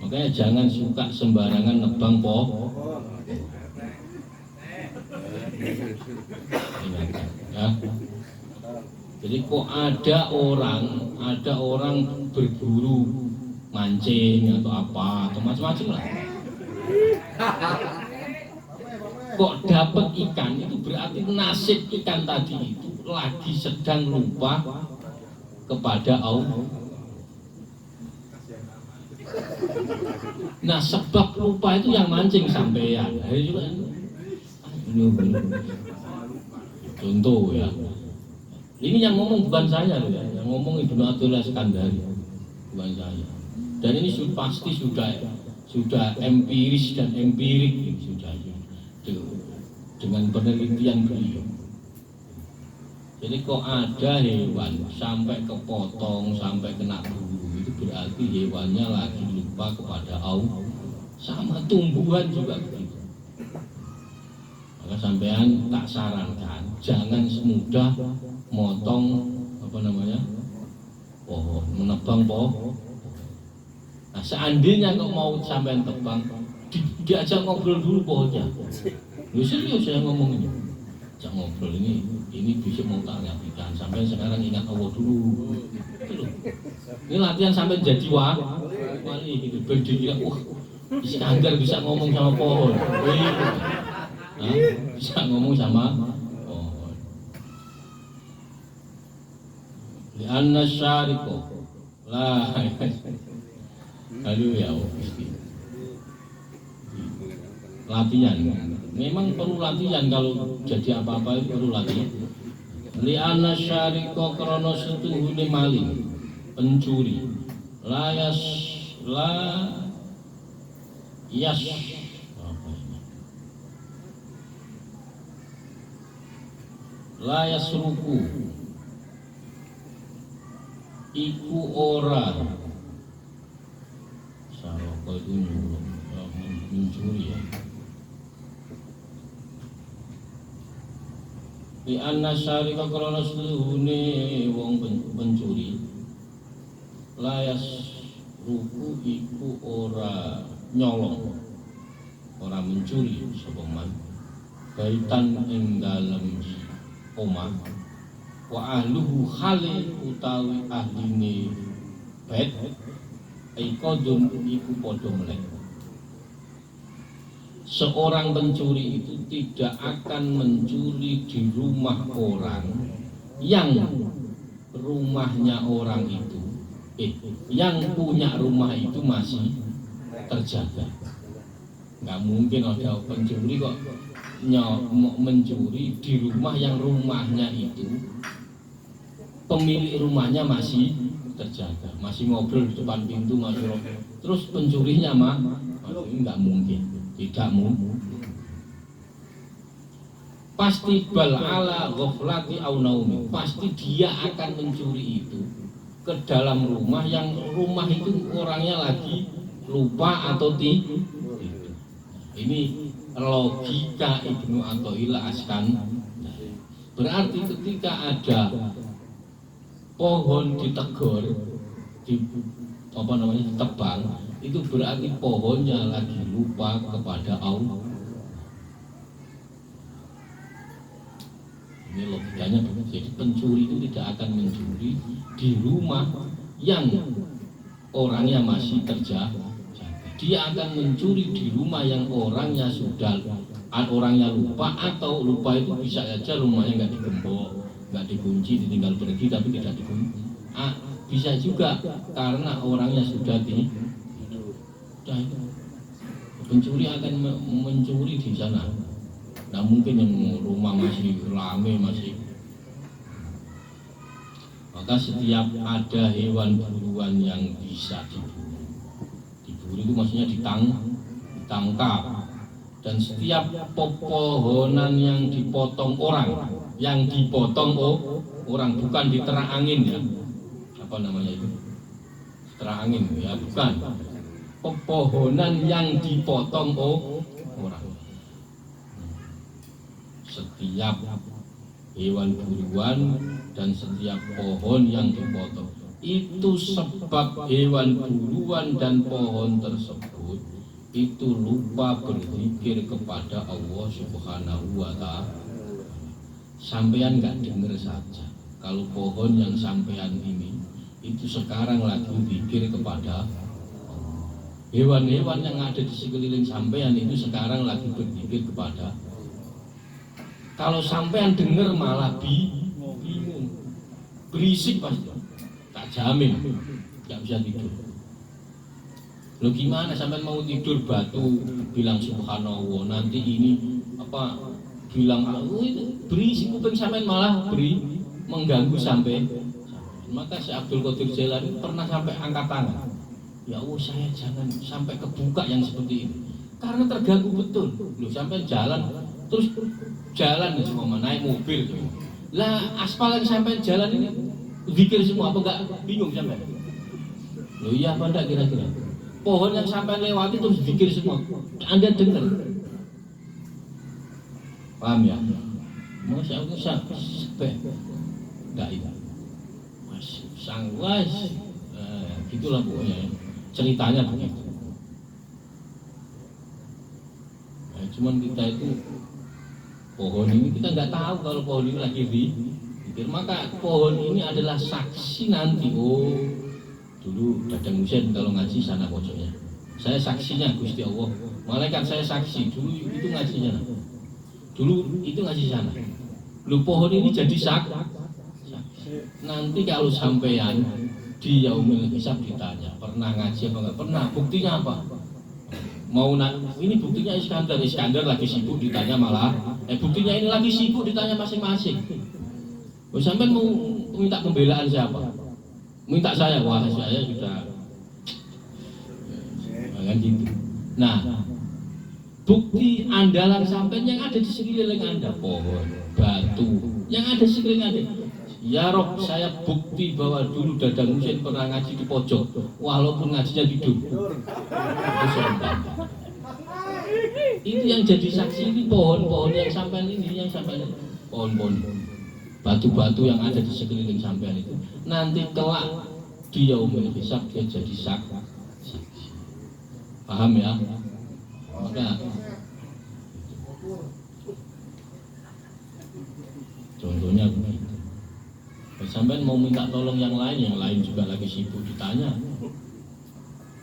A: Makanya jangan suka sembarangan nebang pohon. Ya. Jadi kok ada orang berburu mancing atau apa atau macam-macam lah. Kok dapat ikan, itu berarti nasib ikan tadi itu lagi sedang lupa kepada Allah. Nah, sebab lupa itu yang mancing sampean. Contoh ya. Ini yang ngomong bukan saya loh ya, yang ngomong Ibnu Athaillah Iskandari, bukan saya. Dan ini pasti sudah empiris dan empirik sudah dengan penelitian beliau. Jadi kok ada hewan sampai kepotong, sampai kena bulu, itu berarti hewannya lagi lupa kepada Allah. Sama tumbuhan juga begitu. Maka sampean tak sarankan jangan semudah motong pohon, menebang pohon. Nah, seandainya kok mau sampean tebang, diajak ngobrol dulu pohonnya. Lu serius saya ngomong ini, ajak ngobrol ini bisa mau tak nyapikan. Sampai sekarang ingat Allah dulu. Ini latihan sampai jadi wali gitu. Berdiri, Iskandar bisa ngomong sama pohon. Bisa ngomong sama pohon. Lianna syariko lah. Aduh ya latihan. Memang perlu latihan kalau jadi apa-apa itu perlu latihan. Li'anna syariko krono setuhune maling, pencuri, la yasruku iku ora saroko itu mencuri ya. Di anna syarika krana seluhune wong pencuri layas ruku iku ora nyolong, ora mencuri sapa man baitan ing dalem omah wa ahluhu khali utawi ahline bait ikodun iku padha melek. Seorang pencuri itu tidak akan mencuri di rumah orang yang rumahnya orang itu yang punya rumah itu masih terjaga. Nggak mungkin ada pencuri kok mencuri di rumah yang rumahnya itu pemilik rumahnya masih terjaga, masih ngobrol di depan pintu, masih terus pencurinya ini nggak mungkin. Tidak mungkin. Pasti bal ala ghaflati au naumi. Pasti dia akan mencuri itu ke dalam rumah yang rumah itu orangnya lagi lupa atau tidak. Ini logika Ibnu Athaillah Iskandari. Berarti ketika ada pohon ditegur, ditebang, itu berarti pohonnya lagi lupa kepada Allah. Ini logikanya begitu. Jadi pencuri itu tidak akan mencuri di rumah yang orangnya masih terjaga. Dia akan mencuri di rumah yang orangnya orangnya lupa, atau lupa itu bisa saja rumahnya nggak digembok, nggak dikunci, ditinggal pergi tapi tidak dikunci. Bisa juga karena orangnya sudah pencuri akan mencuri di sana. Nah mungkin yang rumah masih rame masih. Maka setiap ada hewan buruan yang bisa diburu itu maksudnya ditangkap, dan setiap pepohonan yang dipotong orang, orang bukan diterang angin ya, apa namanya itu, terang angin ya, bukan, pepohonan yang dipotong orang, setiap hewan buruan dan setiap pohon yang dipotong itu sebab hewan buruan dan pohon tersebut itu lupa berzikir kepada Allah Subhanahu wa Ta'ala. Sampean nggak dengar saja kalau pohon yang sampean ini itu sekarang lagi zikir kepada Allah. Hewan-hewan yang ada di sekeliling sampean itu sekarang lagi berzikir kepada. Kalau sampean dengar malah bingung, berisik pasti, tak jamin nggak bisa tidur. Lo gimana sampai mau tidur batu bilang subhanallah, nanti ini apa bilang itu berisik kuping sampai malah mengganggu sampai. Maka si Abdul Qadir Jailani pernah sampai angkat tangan, ya Allah saya jangan sampai kebuka yang seperti ini karena terganggu betul. Lo sampai jalan terus jalan semua naik mobil lah aspal yang sampai jalan ini zikir semua apa enggak bingung sampai? Lo iya apa enggak kira-kira? Pohon yang sampai lewati terus zikir semua. Anda dengar? Paham ya? Masya Allah sampai enggak itu. Mas sangwas. Gitulah pokoknya. Ceritanya begitu. Nah, cuman kita itu pohon ini kita nggak tahu kalau pohon ini lagi zikir. Maka pohon ini adalah saksi nanti. Dulu Dadang Husain kalau ngaji sana pojoknya, saya saksinya Gusti Allah, malaikat saya saksi dulu itu ngajinya, dulu itu ngaji sana. Lu pohon ini jadi saksi. Nanti kalau sampean di yaumil hisab ditanya pernah ngaji apa enggak pernah, buktinya apa? Mau ini buktinya Iskandar lagi sibuk ditanya malah, buktinya ini lagi sibuk ditanya masing-masing. Sampean mau minta pembelaan siapa? Minta saya, wah saya sudah kan gitu. Nah, bukti andalan sampean yang ada di sekeliling Anda, pohon, batu, yang ada di sekeliling Anda. Ya Rob, saya bukti bahwa dulu Dadang Husain pernah ngaji di pojok, walaupun ngajinya tidur. Itu yang jadi saksi ini pohon-pohon yang sampean ini, pohon-pohon, batu-batu yang ada di sekeliling sampean itu. Nanti kelak di yaumil hisab dia jadi saksi. Paham ya? Maka contohnya begitu. Sampai mau minta tolong yang lain juga lagi sibuk ditanya.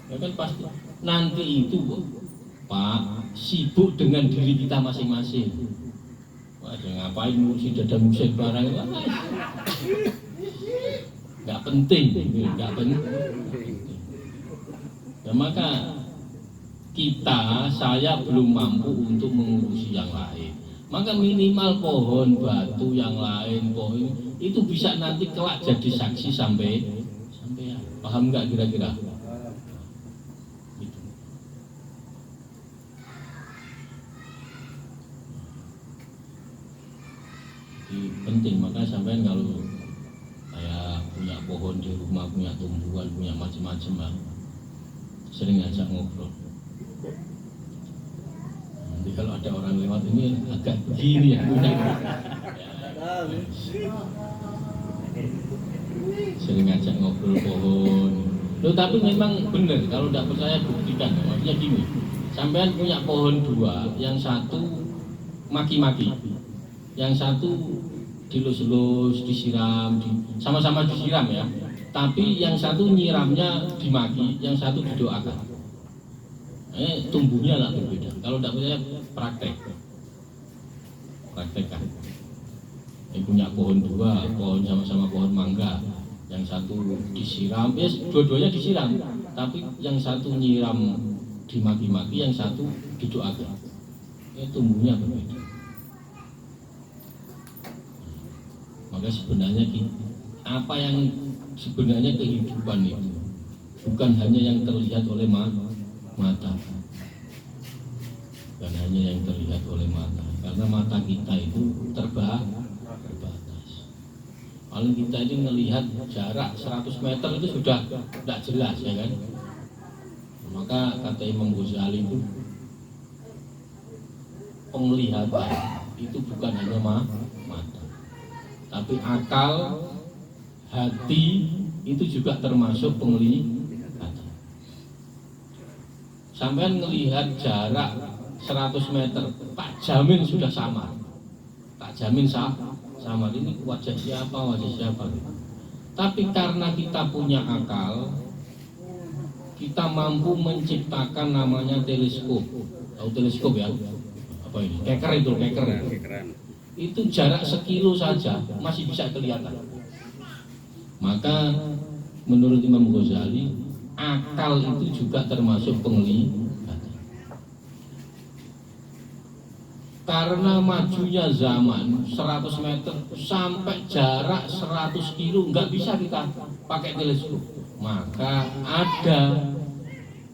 A: Ya kan pasti nanti itu Pak sibuk dengan diri kita masing-masing. Wah, ngapain ngurusi Dadang Husain barang itu? Nggak penting. Ya, maka saya belum mampu untuk mengurusi yang lain. Maka minimal pohon, batu yang lain, pohon itu bisa nanti kelak jadi saksi sampai paham nggak kira-kira? Gitu. Jadi penting, maka sampai kalau punya pohon di rumah, punya tumbuhan, punya macam-macam, sering ngajak ngobrol. Nanti kalau ada orang lewat ini agak begini ya, sering ngajak ngobrol pohon. Loh, tapi memang benar, kalau tidak percaya buktikan. Maksudnya gini, sampean punya pohon dua, yang satu maki-maki, yang satu dilus-lus, disiram, sama-sama disiram ya. Tapi yang satu nyiramnya dimaki, yang satu didoakan. Tumbuhnya lah berbeda. Kalau tidak percaya praktekkan. Punya pohon dua, pohon sama-sama pohon mangga, yang satu disiram, dua-duanya disiram. Tapi yang satu nyiram dimaki-maki, yang satu didoakan. Tumbuhnya berbeda. Maka sebenarnya apa yang sebenarnya kehidupan itu bukan hanya yang terlihat oleh mata. bukan hanya yang terlihat oleh mata, karena mata kita itu terbatas. Kalau kita ini melihat jarak 100 meter itu sudah tidak jelas, ya kan? Maka kata Imam Ghazali itu penglihatan itu bukan hanya mata, tapi akal, hati itu juga termasuk penglihatan. Sampai melihat jarak 100 meter, tak jamin sudah sama, tak jamin sama. Ini wajah siapa. Tapi karena kita punya akal, kita mampu menciptakan namanya teleskop. Tahu teleskop ya? Apa ini? Keker. Itu jarak 1 kilo saja masih bisa kelihatan. Maka menurut Imam Ghazali, akal itu juga termasuk penglihatan. Karena majunya zaman 100 meter sampai jarak 100 kilo nggak bisa kita pakai teleskop. Maka ada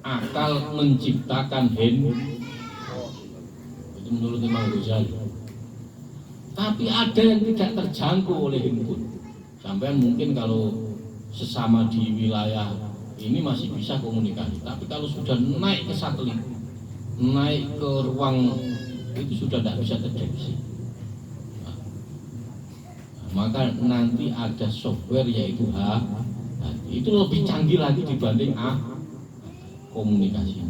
A: akal menciptakan handphone. Itu menurut Imam Ghazali. Tapi ada yang tidak terjangkau oleh handphone. Sampai mungkin kalau sesama di wilayah ini masih bisa komunikasi. Tapi kalau sudah naik ke satelit, naik ke ruang, itu sudah tidak bisa terdeteksi. Maka nanti ada software yaitu itu lebih canggih lagi dibanding komunikasi.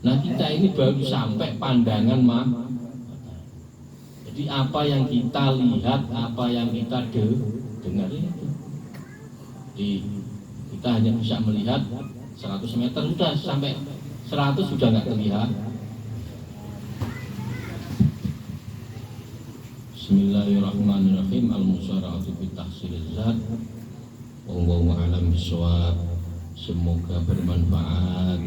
A: Nah kita ini baru sampai pandangan jadi apa yang kita lihat, apa yang kita dengar itu. Jadi kita hanya bisa melihat 100 meter, sudah sampai 100 sudah nggak terlihat. Bismillahirrahmanirrahim. Al-musara'atu fi tahsilil zat. Wallahu a'lam bishawab. Semoga bermanfaat.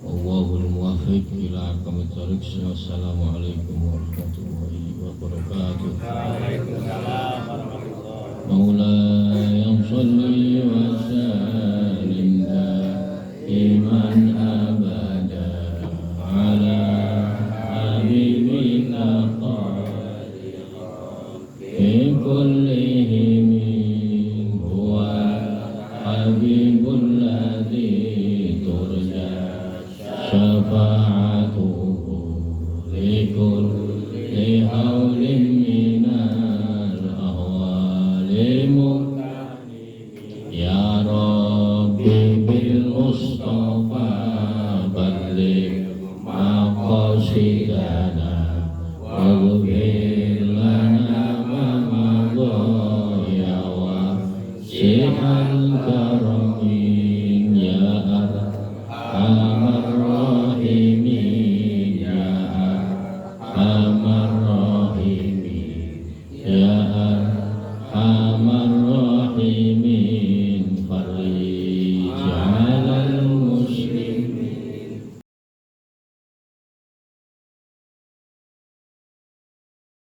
A: Wallahul muwaffiq ila aqwamit thoriq. Wassalamualaikum warahmatullahi wabarakatuh. Waalaikumsalam warahmatullahi wabarakatuh. Maulaya shalli wa sallim daiman abada ala habibika kullihim huwa habibul ladzi turja syafa'atuhu